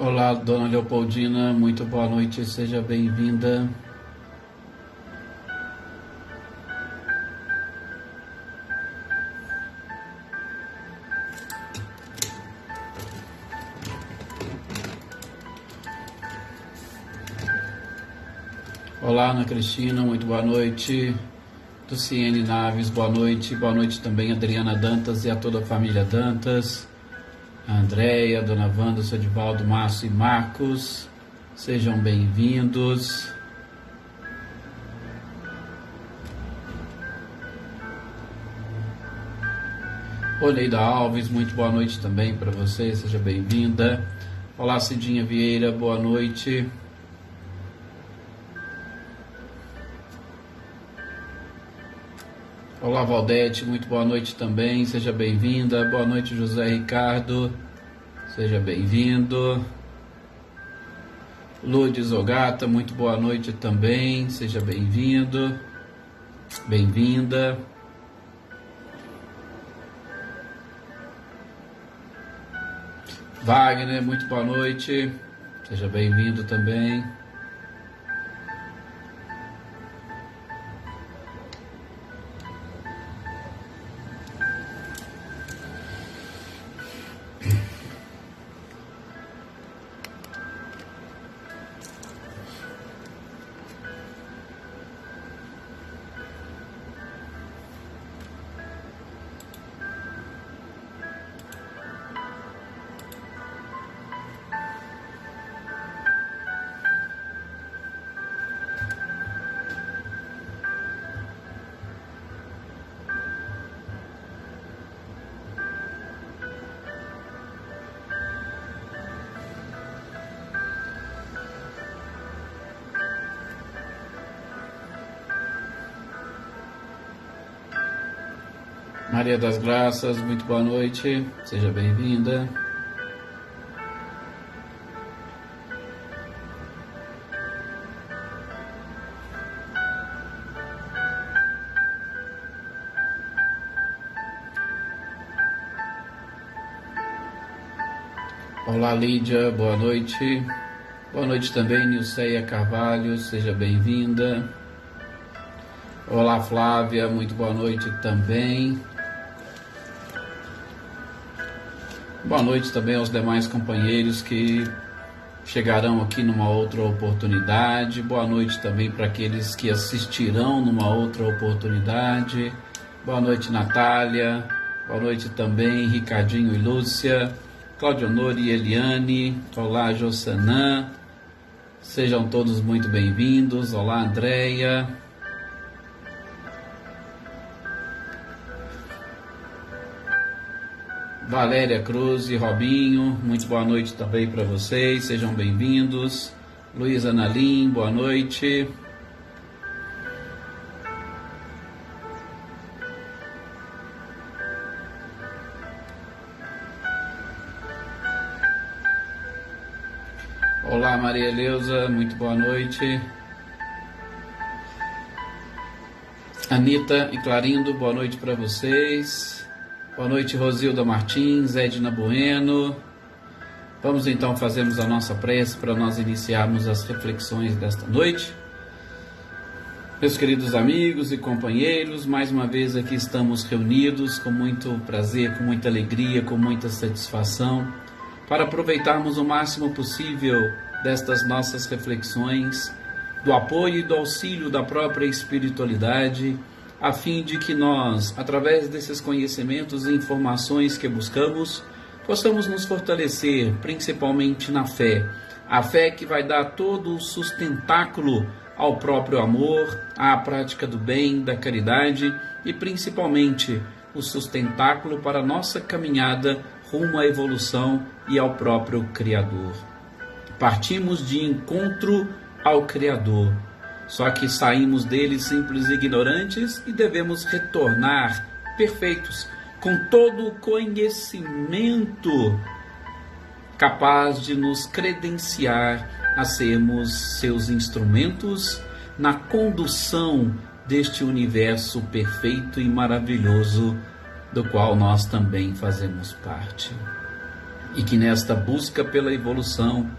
Olá, dona Leopoldina, muito boa noite, seja bem-vinda. Olá, Ana Cristina, muito boa noite. Luciene Naves, boa noite também Adriana Dantas e a toda a família Dantas. A Andréia, Dona Wanda, Sodivaldo, Márcio e Marcos, sejam bem-vindos. Oleida Alves, muito boa noite também para você, seja bem-vinda. Olá, Cidinha Vieira, boa noite. Olá, Valdete, muito boa noite também, seja bem-vinda. Boa noite, José Ricardo, seja bem-vindo. Lourdes Ogata, muito boa noite também, seja bem-vindo, bem-vinda. Wagner, muito boa noite, seja bem-vindo também. Maria das Graças, muito boa noite, seja bem-vinda. Olá, Lídia, boa noite. Boa noite também, Nilceia Carvalho, seja bem-vinda. Olá, Flávia, muito boa noite também. Boa noite também aos demais companheiros que chegarão aqui numa outra oportunidade. Boa noite também para aqueles que assistirão numa outra oportunidade. Boa noite, Natália. Boa noite também, Ricardinho e Lúcia. Claudio Honori e Eliane. Olá, Jossanã. Sejam todos muito bem-vindos. Olá, Andréia. Valéria Cruz e Robinho, muito boa noite também para vocês, sejam bem-vindos. Luísa Nalim, boa noite. Olá, Maria Eleusa, muito boa noite. Anita e Clarindo, boa noite para vocês. Boa noite, Rosilda Martins, Edna Bueno. Vamos então fazermos a nossa prece para nós iniciarmos as reflexões desta noite. Meus queridos amigos e companheiros, mais uma vez aqui estamos reunidos com muito prazer, com muita alegria, com muita satisfação, para aproveitarmos o máximo possível destas nossas reflexões, do apoio e do auxílio da própria espiritualidade, a fim de que nós, através desses conhecimentos e informações que buscamos, possamos nos fortalecer, principalmente na fé. A fé que vai dar todo o sustentáculo ao próprio amor, à prática do bem, da caridade e, principalmente, o sustentáculo para a nossa caminhada rumo à evolução e ao próprio Criador. Partimos de encontro ao Criador. Só que saímos dele simples e ignorantes e devemos retornar perfeitos, com todo o conhecimento capaz de nos credenciar a sermos seus instrumentos na condução deste universo perfeito e maravilhoso, do qual nós também fazemos parte. e que nesta busca pela evolução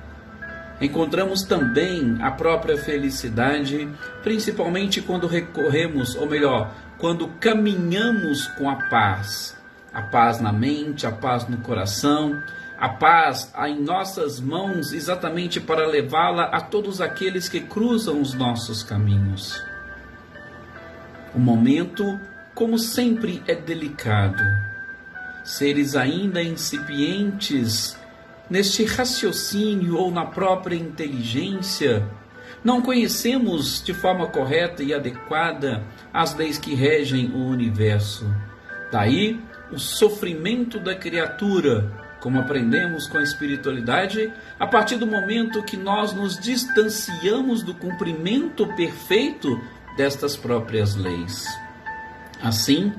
encontramos também a própria felicidade, principalmente quando recorremos, ou melhor, quando caminhamos com a paz na mente, a paz no coração, a paz em nossas mãos, exatamente para levá-la a todos aqueles que cruzam os nossos caminhos. O momento, como sempre, é delicado. Seres ainda incipientes neste raciocínio ou na própria inteligência, não conhecemos de forma correta e adequada as leis que regem o universo. Daí o sofrimento da criatura, como aprendemos com a espiritualidade, a partir do momento que nós nos distanciamos do cumprimento perfeito destas próprias leis. Assim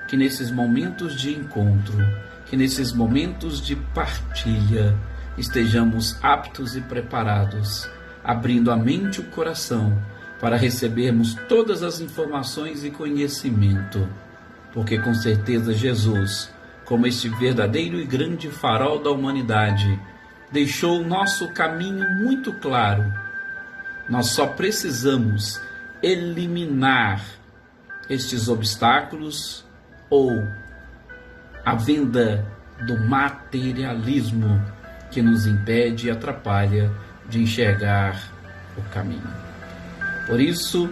que nesses momentos de encontro, que nesses momentos de partilha, estejamos aptos e preparados, abrindo a mente e o coração para recebermos todas as informações e conhecimento, porque com certeza Jesus, como este verdadeiro e grande farol da humanidade, deixou o nosso caminho muito claro. Nós só precisamos eliminar estes obstáculos ou a venda do materialismo que nos impede e atrapalha de enxergar o caminho. Por isso,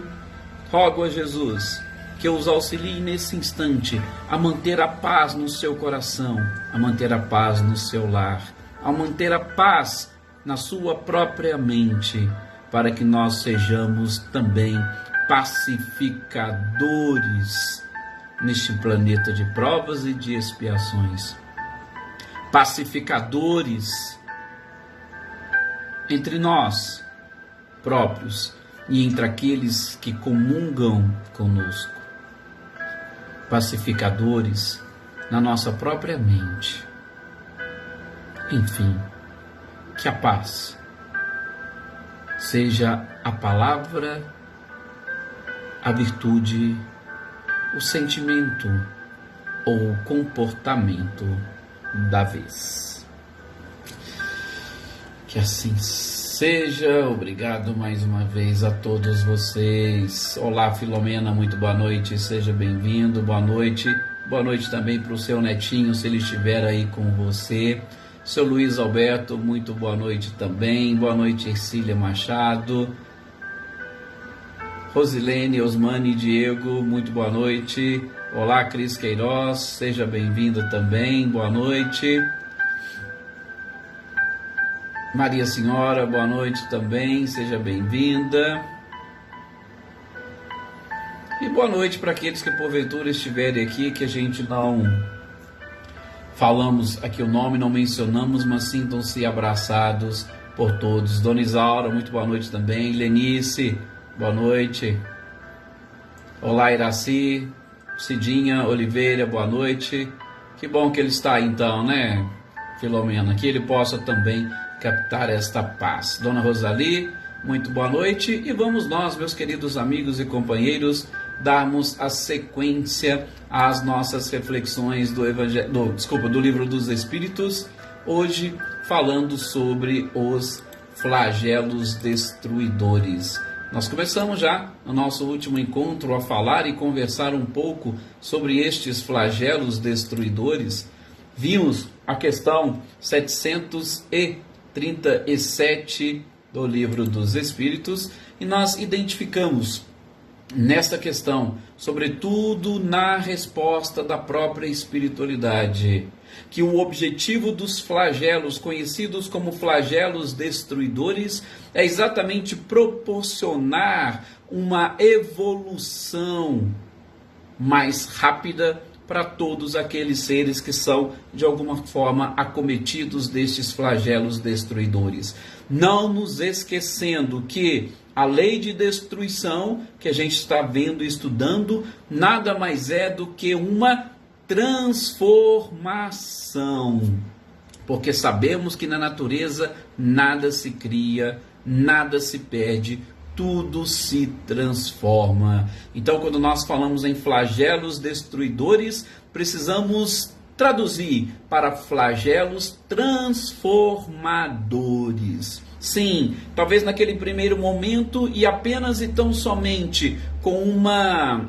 rogo a Jesus que os auxilie nesse instante a manter a paz no seu coração, a manter a paz no seu lar, a manter a paz na sua própria mente, para que nós sejamos também pacificadores neste planeta de provas e de expiações. Pacificadores entre nós próprios e entre aqueles que comungam conosco. Pacificadores na nossa própria mente. Enfim, que a paz seja a palavra, a virtude, o sentimento ou o comportamento da vez. Que assim seja. Obrigado mais uma vez a todos vocês. Olá, Filomena, muito boa noite, seja bem-vindo, boa noite. Boa noite também para o seu netinho, se ele estiver aí com você. Seu Luiz Alberto, muito boa noite também. Boa noite, Ercília Machado. Rosilene, Osmane, Diego, muito boa noite. Olá, Cris Queiroz, seja bem-vinda também, boa noite. Maria Senhora, boa noite também, seja bem-vinda. E boa noite para aqueles que porventura estiverem aqui, que a gente não falamos aqui o nome, não mencionamos, mas sintam-se abraçados por todos. Dona Isaura, muito boa noite também. Lenice, boa noite. Olá, Iraci. Cidinha Oliveira, boa noite. Que bom que ele está aí então, né, Filomena? Que ele possa também captar esta paz. Dona Rosali, muito boa noite. E vamos nós, meus queridos amigos e companheiros, darmos a sequência às nossas reflexões do Livro dos Espíritos. Hoje falando sobre os flagelos destruidores. Nós começamos já no nosso último encontro a falar e conversar um pouco sobre estes flagelos destruidores. Vimos a questão 737 do Livro dos Espíritos e nós identificamos nesta questão, sobretudo na resposta da própria espiritualidade, que o objetivo dos flagelos, conhecidos como flagelos destruidores, é exatamente proporcionar uma evolução mais rápida para todos aqueles seres que são, de alguma forma, acometidos destes flagelos destruidores. Não nos esquecendo que a lei de destruição, que a gente está vendo e estudando, nada mais é do que uma transformação. Porque sabemos que na natureza nada se cria, nada se perde, tudo se transforma. Então, quando nós falamos em flagelos destruidores, precisamos traduzir para flagelos transformadores. Sim, talvez naquele primeiro momento e apenas e tão somente com uma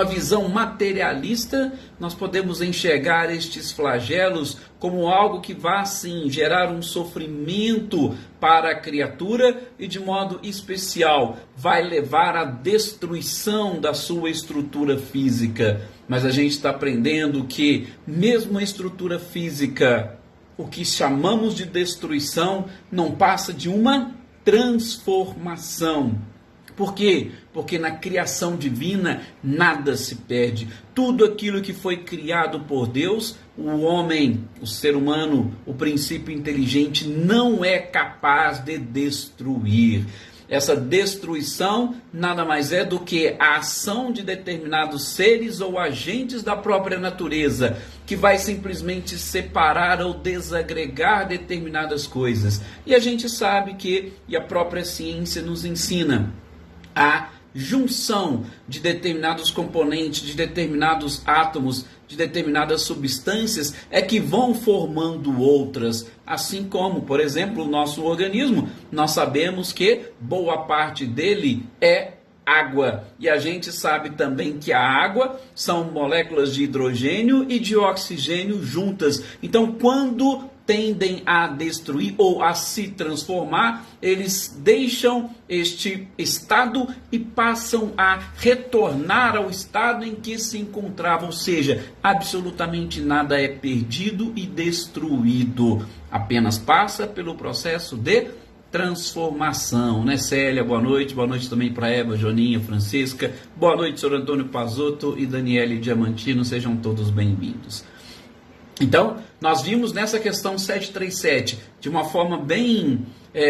visão materialista, nós podemos enxergar estes flagelos como algo que vai sim gerar um sofrimento para a criatura e de modo especial vai levar à destruição da sua estrutura física. Mas a gente está aprendendo que mesmo a estrutura física, o que chamamos de destruição, não passa de uma transformação. Por quê? Porque na criação divina nada se perde. Tudo aquilo que foi criado por Deus, o homem, o ser humano, o princípio inteligente não é capaz de destruir. Essa destruição nada mais é do que a ação de determinados seres ou agentes da própria natureza, que vai simplesmente separar ou desagregar determinadas coisas. E a gente sabe que, e a própria ciência nos ensina, a junção de determinados componentes, de determinados átomos, de determinadas substâncias é que vão formando outras. Assim como, por exemplo, o nosso organismo, nós sabemos que boa parte dele é água. E a gente sabe também que a água são moléculas de hidrogênio e de oxigênio juntas. Então, quando tendem a destruir ou a se transformar, eles deixam este estado e passam a retornar ao estado em que se encontravam, ou seja, absolutamente nada é perdido e destruído, apenas passa pelo processo de transformação, né, Célia? Boa noite também para Eva, Joninha, Francisca, boa noite, senhor Antônio Pazotto e Daniele Diamantino, sejam todos bem-vindos. Então, nós vimos nessa questão 737, de uma forma bem,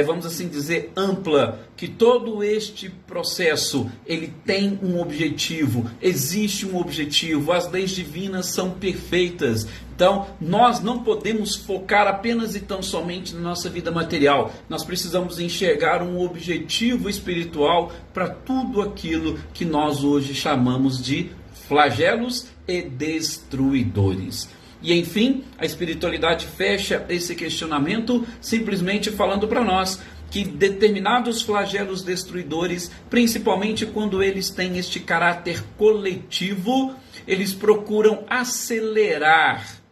vamos assim dizer, ampla, que todo este processo, ele tem um objetivo, existe um objetivo, as leis divinas são perfeitas. Então, nós não podemos focar apenas e tão somente na nossa vida material. Nós precisamos enxergar um objetivo espiritual para tudo aquilo que nós hoje chamamos de flagelos e destruidores. E enfim, a espiritualidade fecha esse questionamento simplesmente falando para nós que determinados flagelos destruidores, principalmente quando eles têm este caráter coletivo, eles procuram acelerar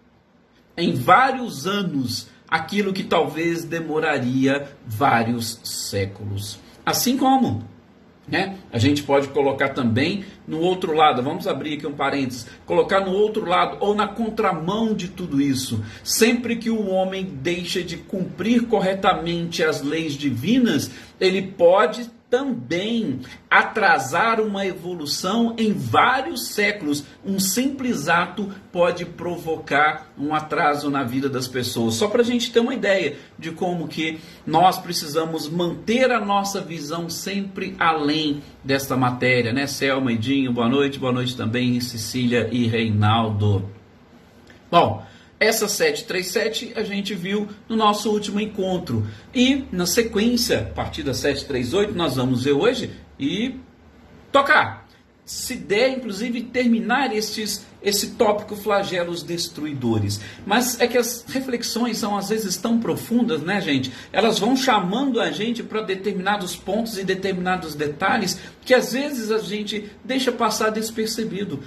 em vários anos aquilo que talvez demoraria vários séculos. Assim como, a gente pode colocar também no outro lado, vamos abrir aqui um parênteses, colocar no outro lado ou na contramão de tudo isso. Sempre que o homem deixa de cumprir corretamente as leis divinas, ele pode também atrasar uma evolução em vários séculos. Um simples ato pode provocar um atraso na vida das pessoas. Só para a gente ter uma ideia de como que nós precisamos manter a nossa visão sempre além desta matéria, né? Selma e Dinho, boa noite também, Cecília e Reinaldo. Bom, essa 737 a gente viu no nosso último encontro. E na sequência, a partir da 738, nós vamos ver hoje e tocar. Se der, inclusive, terminar esse tópico flagelos destruidores. Mas é que as reflexões são às vezes tão profundas, né, gente? Elas vão chamando a gente para determinados pontos e determinados detalhes que às vezes a gente deixa passar despercebido.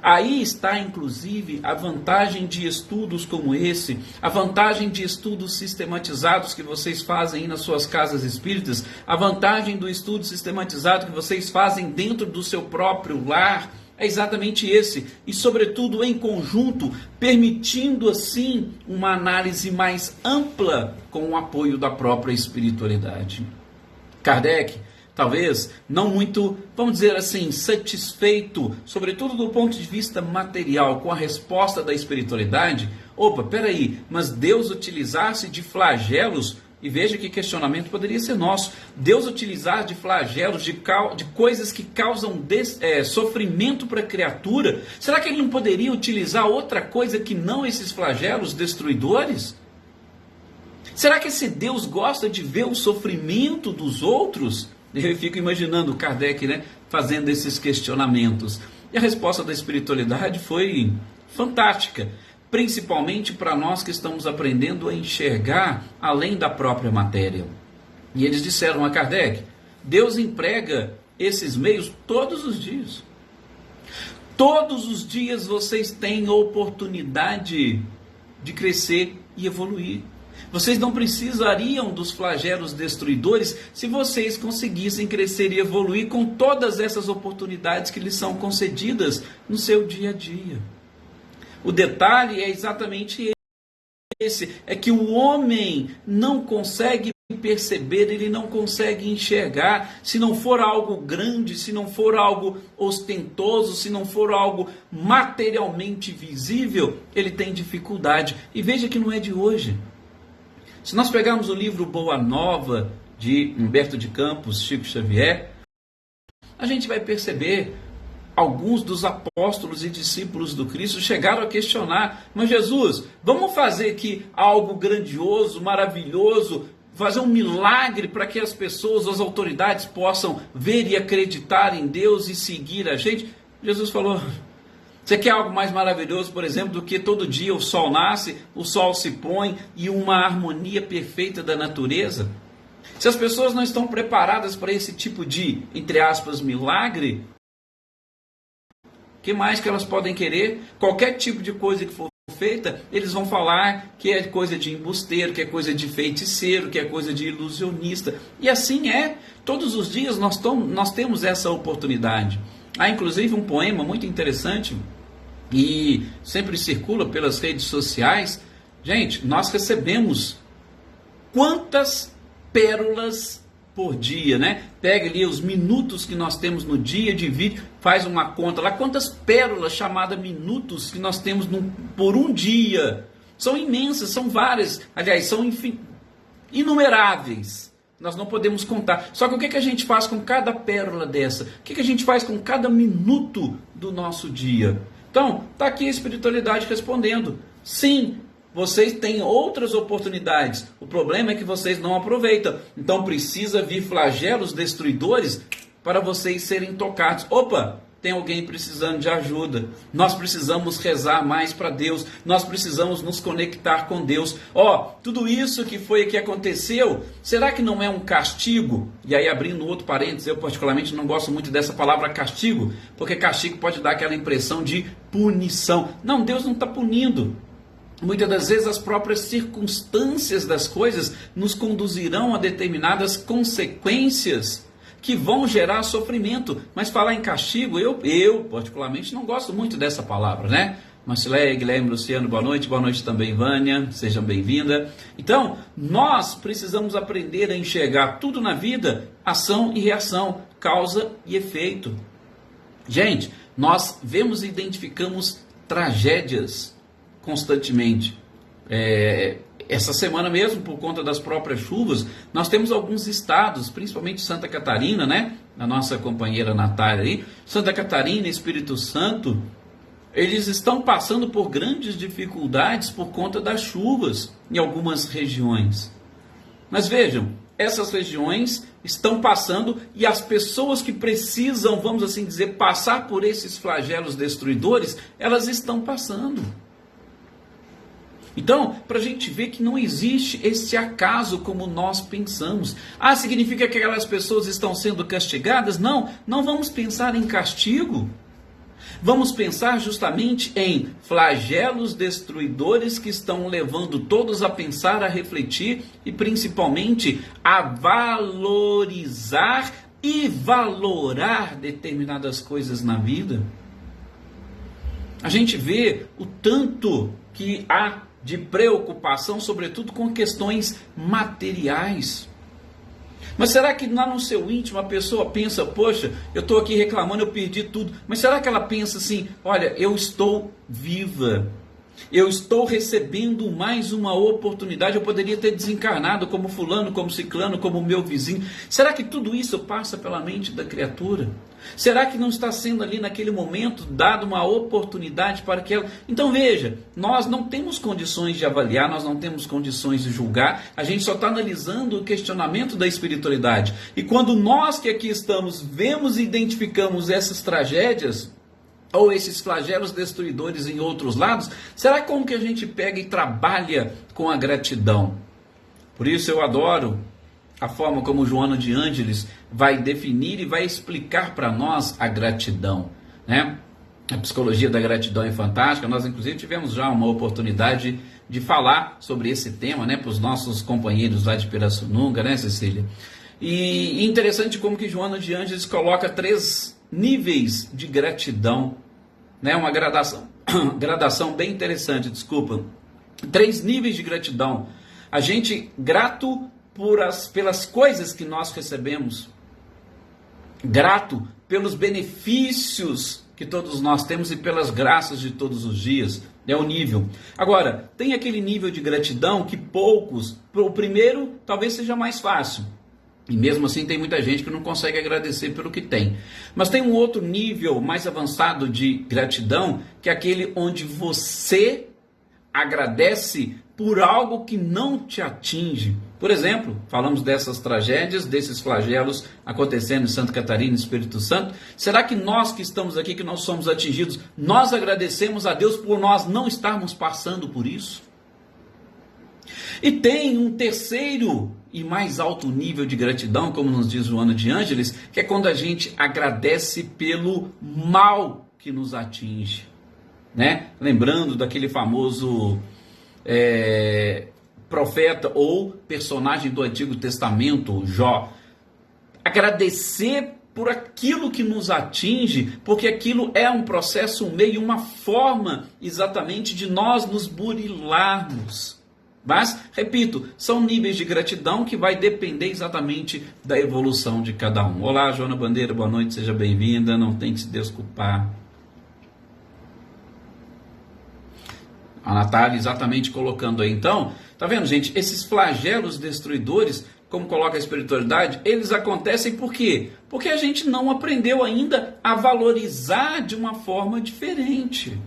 Aí está, inclusive, a vantagem de estudos como esse, a vantagem de estudos sistematizados que vocês fazem aí nas suas casas espíritas, a vantagem do estudo sistematizado que vocês fazem dentro do seu próprio lar, é exatamente esse. E, sobretudo, em conjunto, permitindo, assim, uma análise mais ampla com o apoio da própria espiritualidade. Kardec, talvez não muito, vamos dizer assim, satisfeito, sobretudo do ponto de vista material, com a resposta da espiritualidade. Opa, peraí, mas Deus utilizasse de flagelos, e veja que questionamento poderia ser nosso, Deus utilizar de flagelos, de coisas que causam sofrimento para a criatura, será que Ele não poderia utilizar outra coisa que não esses flagelos destruidores? Será que esse Deus gosta de ver o sofrimento dos outros? Eu fico imaginando Kardec, fazendo esses questionamentos. E a resposta da espiritualidade foi fantástica. principalmente para nós que estamos aprendendo a enxergar além da própria matéria. E eles disseram a Kardec: Deus emprega esses meios todos os dias. Todos os dias vocês têm oportunidade de crescer e evoluir. Vocês não precisariam dos flagelos destruidores se vocês conseguissem crescer e evoluir com todas essas oportunidades que lhes são concedidas no seu dia a dia. O detalhe é exatamente esse, é que o homem não consegue perceber, ele não consegue enxergar. Se não for algo grande, se não for algo ostentoso, se não for algo materialmente visível, ele tem dificuldade. E veja que não é de hoje. Se nós pegarmos o livro Boa Nova, de Humberto de Campos, Chico Xavier, a gente vai perceber alguns dos apóstolos e discípulos do Cristo chegaram a questionar: mas Jesus, vamos fazer aqui algo grandioso, maravilhoso, fazer um milagre para que as pessoas, as autoridades possam ver e acreditar em Deus e seguir a gente? Jesus falou: você quer algo mais maravilhoso, por exemplo, do que todo dia o sol nasce, o sol se põe e uma harmonia perfeita da natureza? Se as pessoas não estão preparadas para esse tipo de, entre aspas, milagre, o que mais que elas podem querer? Qualquer tipo de coisa que for feita, eles vão falar que é coisa de embusteiro, que é coisa de feiticeiro, que é coisa de ilusionista. E assim é. Todos os dias nós temos essa oportunidade. Há inclusive um poema muito interessante e sempre circula pelas redes sociais. Gente, nós recebemos quantas pérolas por dia, né? Pega ali os minutos que nós temos no dia de vídeo, faz uma conta lá, quantas pérolas chamadas minutos que nós temos por um dia. São imensas, são várias, aliás, são inumeráveis. Nós não podemos contar. Só que o que a gente faz com cada pérola dessa? O que a gente faz com cada minuto do nosso dia? Então, está aqui a espiritualidade respondendo: sim, vocês têm outras oportunidades. O problema é que vocês não aproveitam. Então precisa vir flagelos destruidores para vocês serem tocados. Opa, tem alguém precisando de ajuda. Nós precisamos rezar mais para Deus. Nós precisamos nos conectar com Deus. Tudo isso que aconteceu, será que não é um castigo? E aí, abrindo outro parênteses, eu particularmente não gosto muito dessa palavra castigo, porque castigo pode dar aquela impressão de punição. Não, Deus não está punindo. Muitas das vezes as próprias circunstâncias das coisas nos conduzirão a determinadas consequências que vão gerar sofrimento. Mas falar em castigo, eu particularmente não gosto muito dessa palavra, né? Marcileia, Guilherme, Luciano, boa noite também, Vânia, seja bem-vinda. Então, nós precisamos aprender a enxergar tudo na vida, ação e reação, causa e efeito. Gente, nós vemos e identificamos tragédias constantemente. Essa semana mesmo, por conta das próprias chuvas, nós temos alguns estados, principalmente Santa Catarina, né? A nossa companheira Natália aí, Santa Catarina e Espírito Santo, eles estão passando por grandes dificuldades por conta das chuvas em algumas regiões. Mas vejam, essas regiões estão passando e as pessoas que precisam, vamos assim dizer, passar por esses flagelos destruidores, elas estão passando. Então, para a gente ver que não existe esse acaso como nós pensamos. Significa que aquelas pessoas estão sendo castigadas? Não, não vamos pensar em castigo. Vamos pensar justamente em flagelos destruidores que estão levando todos a pensar, a refletir e principalmente a valorizar e valorar determinadas coisas na vida. A gente vê o tanto que há de preocupação, sobretudo com questões materiais. Mas será que lá no seu íntimo a pessoa pensa: poxa, eu estou aqui reclamando, eu perdi tudo. Mas será que ela pensa assim: olha, eu estou viva, eu estou recebendo mais uma oportunidade, eu poderia ter desencarnado como fulano, como ciclano, como meu vizinho. Será que tudo isso passa pela mente da criatura? Será que não está sendo ali naquele momento dado uma oportunidade para que ela... Então veja, nós não temos condições de avaliar, nós não temos condições de julgar, a gente só está analisando o questionamento da espiritualidade. E quando nós que aqui estamos vemos e identificamos essas tragédias, ou esses flagelos destruidores em outros lados, será como que a gente pega e trabalha com a gratidão? Por isso eu adoro a forma como Joana de Ângeles vai definir e vai explicar para nós a gratidão, né? A psicologia da gratidão é fantástica. Nós, inclusive, tivemos já uma oportunidade de falar sobre esse tema, né, para os nossos companheiros lá de Pirassununga, né, Cecília? E interessante como que Joana de Ângeles coloca 3 níveis de gratidão, né? Uma gradação bem interessante, desculpa. 3 níveis de gratidão. A gente grato pelas coisas que nós recebemos, grato pelos benefícios que todos nós temos e pelas graças de todos os dias. É o nível. Agora, tem aquele nível de gratidão que poucos, o primeiro talvez seja mais fácil. E mesmo assim tem muita gente que não consegue agradecer pelo que tem. Mas tem um outro nível mais avançado de gratidão, que é aquele onde você agradece por algo que não te atinge. Por exemplo, falamos dessas tragédias, desses flagelos acontecendo em Santa Catarina e Espírito Santo. Será que nós que estamos aqui, que nós somos atingidos, nós agradecemos a Deus por nós não estarmos passando por isso? E tem um terceiro e mais alto nível de gratidão, como nos diz Joana de Ângeles, que é quando a gente agradece pelo mal que nos atinge, né? Lembrando daquele famoso profeta ou personagem do Antigo Testamento, Jó. Agradecer por aquilo que nos atinge, porque aquilo é um processo, um meio, uma forma exatamente de nós nos burilarmos. Mas, repito, são níveis de gratidão que vai depender exatamente da evolução de cada um. Olá, Joana Bandeira, boa noite, seja bem-vinda, não tem que se desculpar. A Natália exatamente colocando aí, então, tá vendo, gente? Esses flagelos destruidores, como coloca a espiritualidade, eles acontecem por quê? Porque a gente não aprendeu ainda a valorizar de uma forma diferente,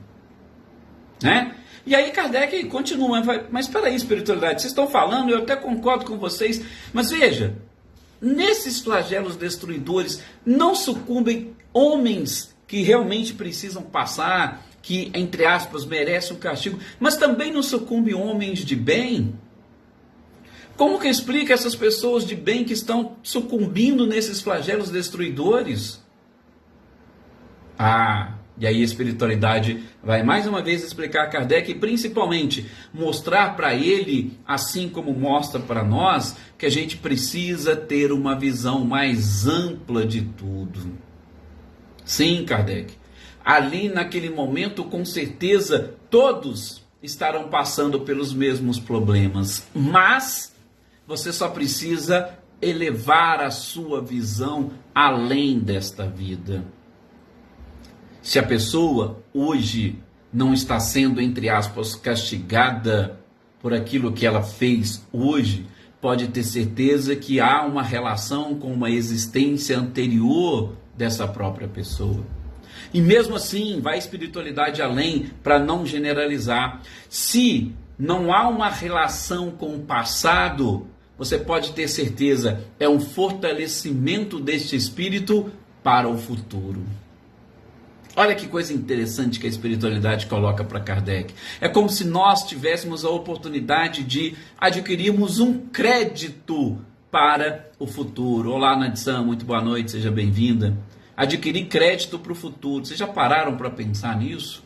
né? E aí Kardec continua, mas espera aí, espiritualidade, vocês estão falando, eu até concordo com vocês, mas veja, nesses flagelos destruidores não sucumbem homens que realmente precisam passar, que, entre aspas, merecem um castigo, mas também não sucumbem homens de bem. Como que explica essas pessoas de bem que estão sucumbindo nesses flagelos destruidores? E aí a espiritualidade vai mais uma vez explicar a Kardec e principalmente mostrar para ele, assim como mostra para nós, que a gente precisa ter uma visão mais ampla de tudo. Sim, Kardec. Ali naquele momento, com certeza, todos estarão passando pelos mesmos problemas, mas você só precisa elevar a sua visão além desta vida. Se a pessoa hoje não está sendo, entre aspas, castigada por aquilo que ela fez hoje, pode ter certeza que há uma relação com uma existência anterior dessa própria pessoa. E mesmo assim, vai a espiritualidade além para não generalizar. Se não há uma relação com o passado, você pode ter certeza, é um fortalecimento deste espírito para o futuro. Olha que coisa interessante que a espiritualidade coloca para Kardec. É como se nós tivéssemos a oportunidade de adquirirmos um crédito para o futuro. Olá, Nadsan, muito boa noite, seja bem-vinda. Adquirir crédito para o futuro. Vocês já pararam para pensar nisso?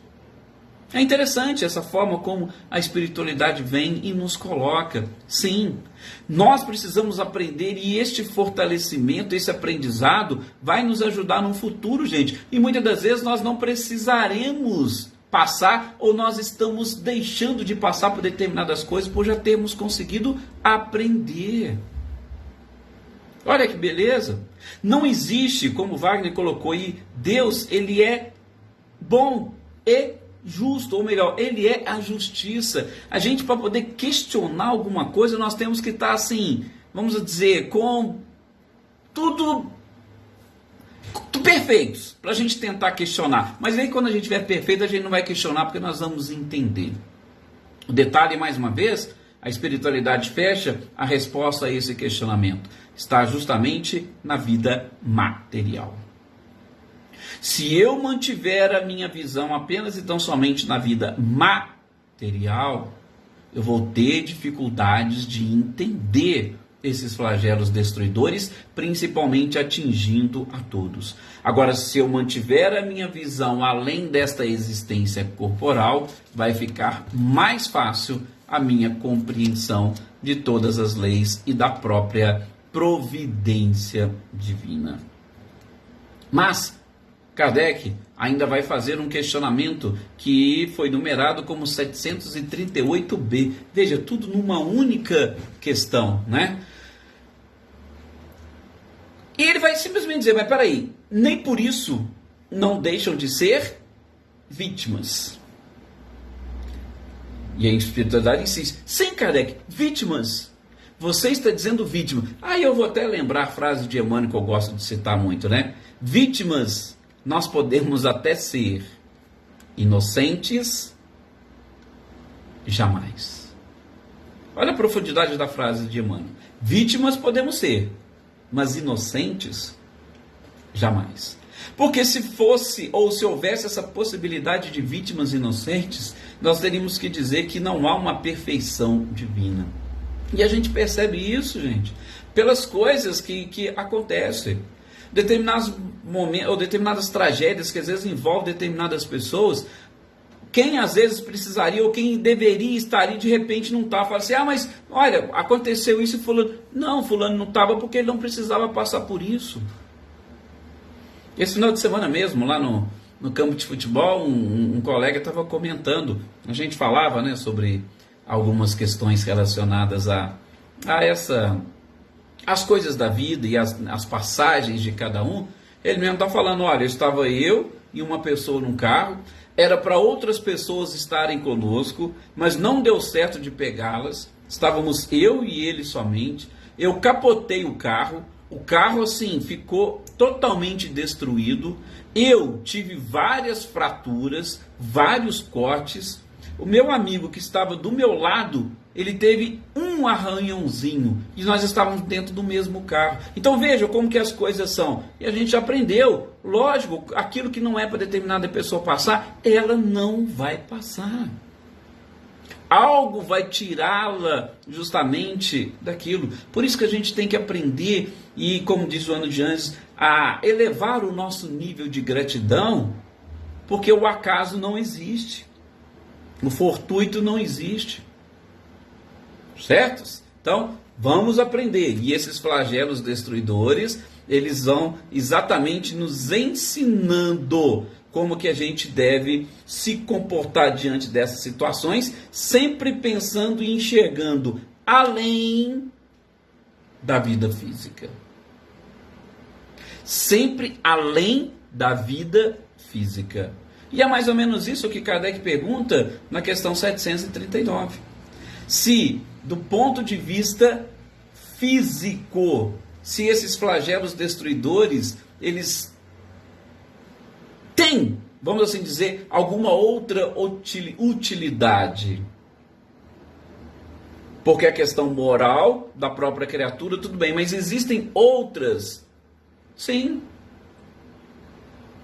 É interessante essa forma como a espiritualidade vem e nos coloca. Sim, nós precisamos aprender e este fortalecimento, esse aprendizado vai nos ajudar no futuro, gente. E muitas das vezes nós não precisaremos passar ou nós estamos deixando de passar por determinadas coisas por já termos conseguido aprender. Olha que beleza. Não existe, como Wagner colocou aí, Deus, ele é bom e justo, ou melhor, ele é a justiça. A gente, para poder questionar alguma coisa, nós temos que estar assim, vamos dizer, com tudo perfeitos, para a gente tentar questionar. Mas aí quando a gente estiver perfeito, a gente não vai questionar, porque nós vamos entender. O detalhe, mais uma vez, a espiritualidade fecha a resposta a esse questionamento. Está justamente na vida material. Se eu mantiver a minha visão apenas e tão somente na vida material, eu vou ter dificuldades de entender esses flagelos destruidores, principalmente atingindo a todos. Agora, se eu mantiver a minha visão além desta existência corporal, vai ficar mais fácil a minha compreensão de todas as leis e da própria providência divina. Mas Kardec ainda vai fazer um questionamento que foi numerado como 738b. Veja, tudo numa única questão, né? E ele vai simplesmente dizer, mas peraí, nem por isso não deixam de ser vítimas. E a espiritualidade insiste, sim, Kardec, vítimas. Você está dizendo vítima. Aí eu vou até lembrar a frase de Emmanuel que eu gosto de citar muito, né? Vítimas nós podemos até ser, inocentes, jamais. Olha a profundidade da frase de Emmanuel. Vítimas podemos ser, mas inocentes, jamais. Porque se fosse, ou se houvesse essa possibilidade de vítimas inocentes, nós teríamos que dizer que não há uma perfeição divina. E a gente percebe isso, gente, pelas coisas que acontecem. Determinados momentos, ou determinadas tragédias que às vezes envolvem determinadas pessoas, quem às vezes precisaria ou quem deveria estar ali, de repente não está. Fala assim, mas olha, aconteceu isso e fulano. Não, fulano não estava porque ele não precisava passar por isso. Esse final de semana mesmo, lá no campo de futebol, um colega estava comentando, a gente falava, né, sobre algumas questões relacionadas a as coisas da vida e as passagens de cada um. Ele mesmo está falando, olha, estava eu e uma pessoa num carro, era para outras pessoas estarem conosco, mas não deu certo de pegá-las, estávamos eu e ele somente, eu capotei o carro assim ficou totalmente destruído, eu tive várias fraturas, vários cortes, o meu amigo que estava do meu lado, ele teve um arranhãozinho, e nós estávamos dentro do mesmo carro. Então veja como que as coisas são. E a gente aprendeu, lógico, aquilo que não é para determinada pessoa passar, ela não vai passar. Algo vai tirá-la justamente daquilo. Por isso que a gente tem que aprender, e como diz o Joana de Anjos, a elevar o nosso nível de gratidão, porque o acaso não existe. O fortuito não existe. Certos? Então, vamos aprender. E esses flagelos destruidores, eles vão exatamente nos ensinando como que a gente deve se comportar diante dessas situações, sempre pensando e enxergando além da vida física. Sempre além da vida física. E é mais ou menos isso que Kardec pergunta na questão 739. Se, do ponto de vista físico, se esses flagelos destruidores, eles têm, vamos assim dizer, alguma outra utilidade. Porque a questão moral da própria criatura, tudo bem, mas existem outras? Sim,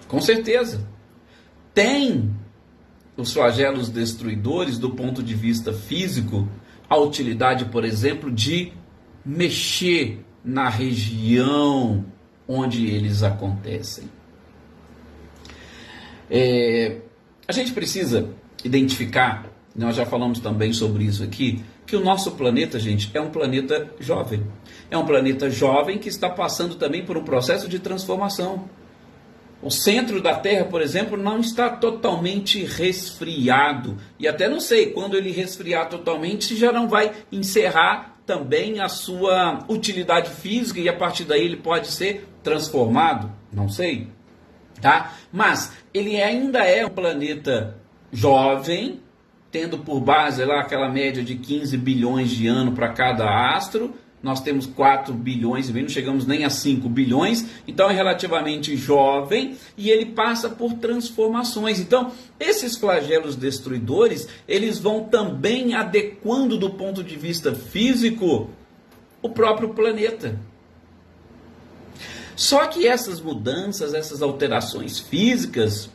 com certeza. Tem os flagelos destruidores, do ponto de vista físico, a utilidade, por exemplo, de mexer na região onde eles acontecem. A gente precisa identificar, nós já falamos também sobre isso aqui, que o nosso planeta, gente, é um planeta jovem. É um planeta jovem que está passando também por um processo de transformação. O centro da Terra, por exemplo, não está totalmente resfriado. E até não sei, quando ele resfriar totalmente, se já não vai encerrar também a sua utilidade física e a partir daí ele pode ser transformado. Não sei. Tá? Mas ele ainda é um planeta jovem, tendo por base lá aquela média de 15 bilhões de anos para cada astro. Nós temos 4 bilhões, não chegamos nem a 5 bilhões, então é relativamente jovem e ele passa por transformações. Então, esses flagelos destruidores, eles vão também adequando do ponto de vista físico o próprio planeta. Só que essas mudanças, essas alterações físicas,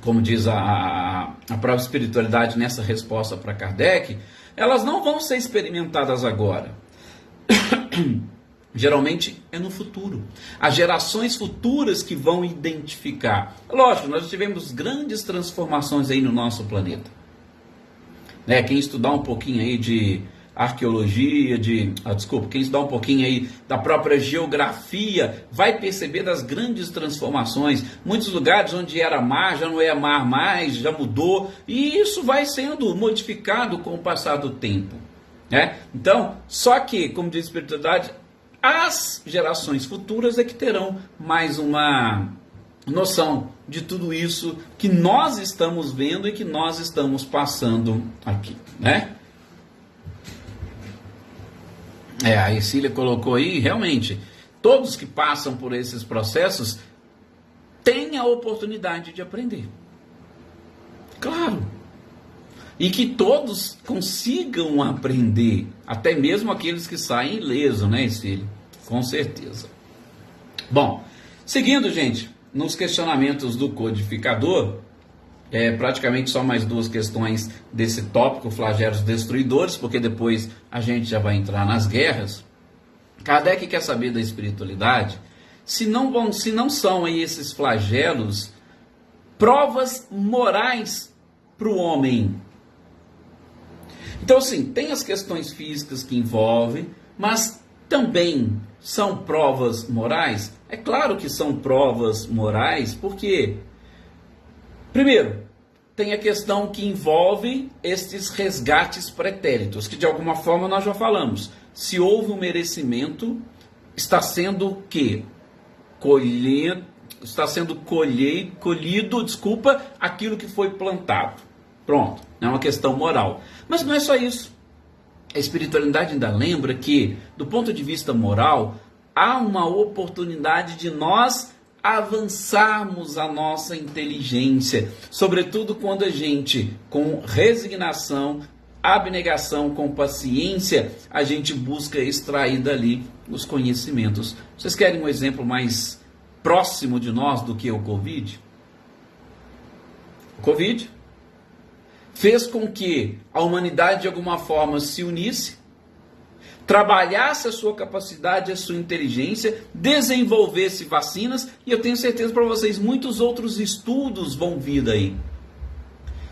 como diz a própria espiritualidade nessa resposta para Kardec, elas não vão ser experimentadas agora. Geralmente é no futuro. As gerações futuras que vão identificar. Lógico, nós tivemos grandes transformações aí no nosso planeta. Quem estudar um pouquinho aí de arqueologia, quem estudar um pouquinho aí da própria geografia, vai perceber das grandes transformações. Muitos lugares onde era mar, já não é mar mais, já mudou. E isso vai sendo modificado com o passar do tempo. Então, só que, como diz a espiritualidade, as gerações futuras é que terão mais uma noção de tudo isso que nós estamos vendo e que nós estamos passando aqui, A Ercília colocou aí, realmente, todos que passam por esses processos têm a oportunidade de aprender. Claro. E que todos consigam aprender, até mesmo aqueles que saem ilesos, Ercília? Com certeza. Bom, seguindo, gente, nos questionamentos do codificador, praticamente só mais duas questões desse tópico, flagelos destruidores, porque depois a gente já vai entrar nas guerras. Kardec quer saber da espiritualidade, se não são aí esses flagelos provas morais para o homem. Então, assim, tem as questões físicas que envolvem, mas também são provas morais? É claro que são provas morais, porque, primeiro, tem a questão que envolve estes resgates pretéritos, que de alguma forma nós já falamos. Se houve um merecimento, está sendo o quê? Colhido aquilo que foi plantado. Pronto, é uma questão moral. Mas não é só isso. A espiritualidade ainda lembra que, do ponto de vista moral, há uma oportunidade de nós avançarmos a nossa inteligência, sobretudo quando a gente, com resignação, abnegação, com paciência, a gente busca extrair dali os conhecimentos. Vocês querem um exemplo mais próximo de nós do que o Covid? O Covid fez com que a humanidade de alguma forma se unisse, trabalhasse a sua capacidade, a sua inteligência, desenvolvesse vacinas, e eu tenho certeza para vocês, muitos outros estudos vão vir daí.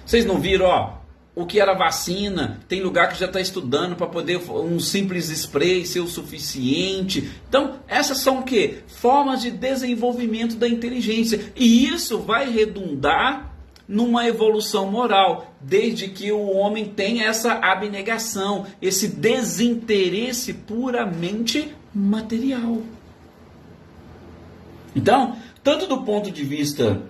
Vocês não viram, o que era vacina? Tem lugar que já está estudando para poder um simples spray ser o suficiente. Então, essas são o quê? Formas de desenvolvimento da inteligência. E isso vai redundar numa evolução moral, desde que o homem tenha essa abnegação, esse desinteresse puramente material. Então, tanto do ponto de vista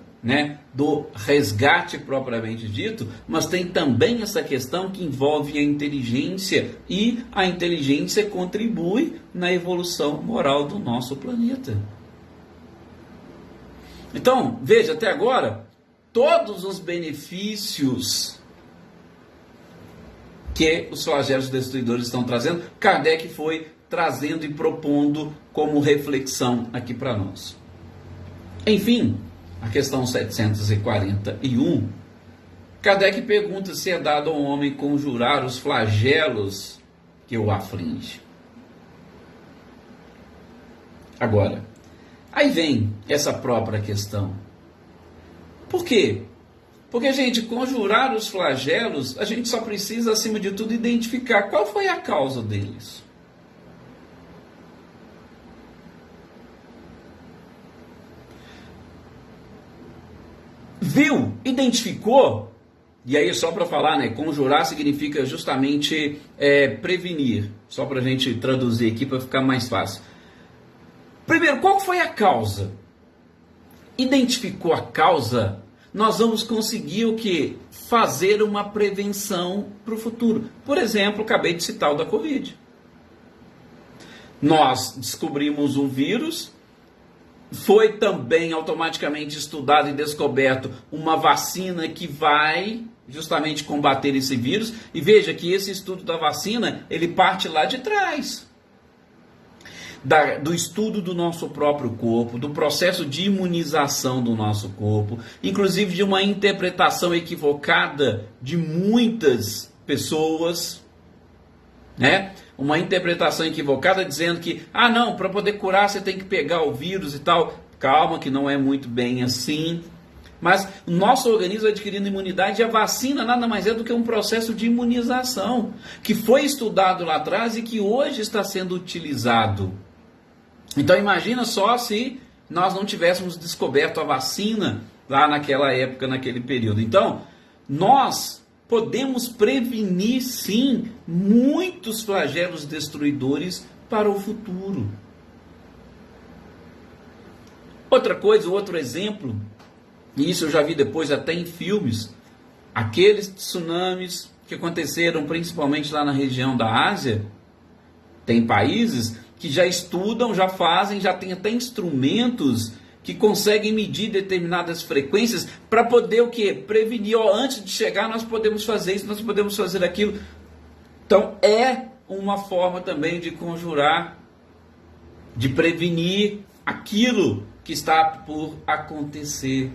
do resgate propriamente dito, mas tem também essa questão que envolve a inteligência, e a inteligência contribui na evolução moral do nosso planeta. Então, veja, até agora, todos os benefícios que os flagelos destruidores estão trazendo, Kardec foi trazendo e propondo como reflexão aqui para nós. Enfim, a questão 741, Kardec pergunta se é dado ao homem conjurar os flagelos que o aflige. Agora, aí vem essa própria questão. Por quê? Porque, gente, conjurar os flagelos, a gente só precisa, acima de tudo, identificar qual foi a causa deles. Viu? Identificou? E aí, só para falar, conjurar significa justamente prevenir. Só para a gente traduzir aqui para ficar mais fácil. Primeiro, qual foi a causa? Identificou a causa, nós vamos conseguir o quê? Fazer uma prevenção para o futuro. Por exemplo, acabei de citar o da Covid. Nós descobrimos um vírus, foi também automaticamente estudado e descoberto uma vacina que vai justamente combater esse vírus. E veja que esse estudo da vacina, ele parte lá de trás. do estudo do nosso próprio corpo, do processo de imunização do nosso corpo, inclusive de uma interpretação equivocada de muitas pessoas, né? Uma interpretação equivocada dizendo que, não, para poder curar você tem que pegar o vírus e tal. Calma, que não é muito bem assim. Mas o nosso organismo adquirindo imunidade, e a vacina nada mais é do que um processo de imunização, que foi estudado lá atrás e que hoje está sendo utilizado. Então imagina só se nós não tivéssemos descoberto a vacina lá naquela época, naquele período. Então, nós podemos prevenir, sim, muitos flagelos destruidores para o futuro. Outra coisa, outro exemplo, e isso eu já vi depois até em filmes, aqueles tsunamis que aconteceram principalmente lá na região da Ásia. Tem países que já estudam, já fazem, já tem até instrumentos que conseguem medir determinadas frequências para poder o quê? Prevenir. Antes de chegar nós podemos fazer isso, nós podemos fazer aquilo. Então é uma forma também de conjurar, de prevenir aquilo que está por acontecer.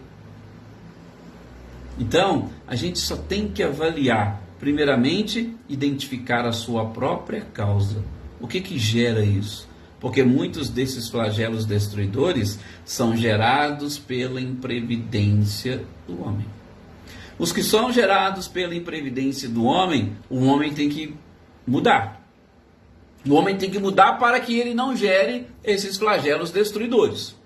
Então, a gente só tem que avaliar, primeiramente, identificar a sua própria causa. O que gera isso? Porque muitos desses flagelos destruidores são gerados pela imprevidência do homem. Os que são gerados pela imprevidência do homem, o homem tem que mudar. O homem tem que mudar para que ele não gere esses flagelos destruidores.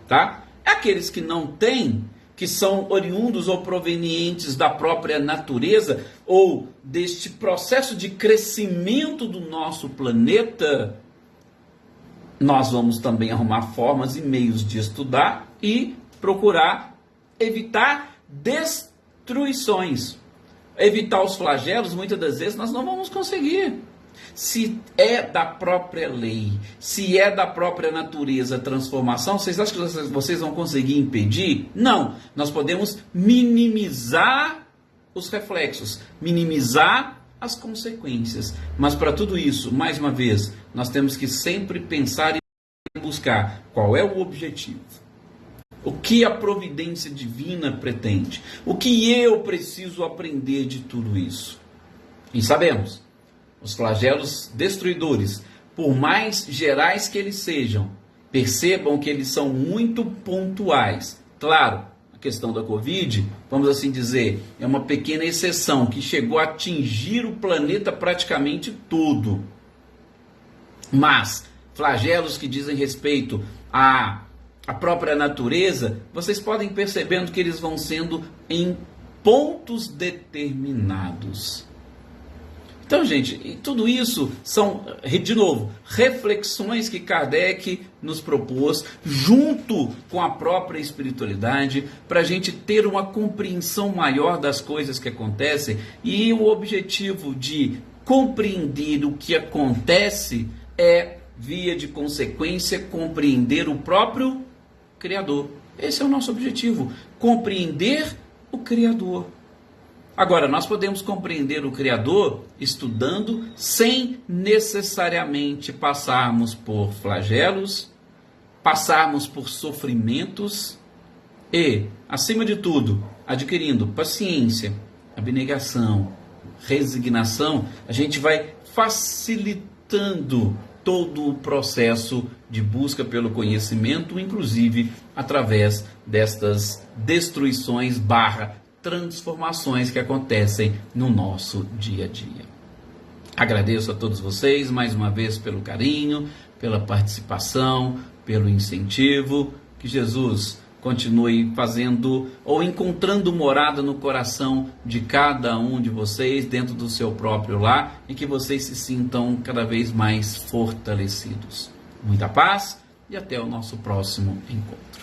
Tá? Aqueles que não têm, que são oriundos ou provenientes da própria natureza ou deste processo de crescimento do nosso planeta, nós vamos também arrumar formas e meios de estudar e procurar evitar destruições. Evitar os flagelos, muitas das vezes, nós não vamos conseguir. Se é da própria lei, se é da própria natureza a transformação, vocês acham que vocês vão conseguir impedir? Não. Nós podemos minimizar os reflexos, minimizar as consequências. Mas para tudo isso, mais uma vez, nós temos que sempre pensar e buscar qual é o objetivo. O que a providência divina pretende? O que eu preciso aprender de tudo isso? E sabemos, os flagelos destruidores, por mais gerais que eles sejam, percebam que eles são muito pontuais. Claro, a questão da Covid, vamos assim dizer, é uma pequena exceção que chegou a atingir o planeta praticamente todo. Mas flagelos que dizem respeito à própria natureza, vocês podem percebendo que eles vão sendo em pontos determinados. Então, gente, tudo isso são, de novo, reflexões que Kardec nos propôs, junto com a própria espiritualidade, para a gente ter uma compreensão maior das coisas que acontecem, e o objetivo de compreender o que acontece é, via de consequência, compreender o próprio Criador. Esse é o nosso objetivo, compreender o Criador. Agora, nós podemos compreender o Criador estudando sem necessariamente passarmos por flagelos, passarmos por sofrimentos e, acima de tudo, adquirindo paciência, abnegação, resignação. A gente vai facilitando todo o processo de busca pelo conhecimento, inclusive através destas destruições / transformações que acontecem no nosso dia a dia. Agradeço a todos vocês mais uma vez pelo carinho, pela participação, pelo incentivo. Que Jesus continue fazendo ou encontrando morada no coração de cada um de vocês, dentro do seu próprio lar, e que vocês se sintam cada vez mais fortalecidos. Muita paz e até o nosso próximo encontro.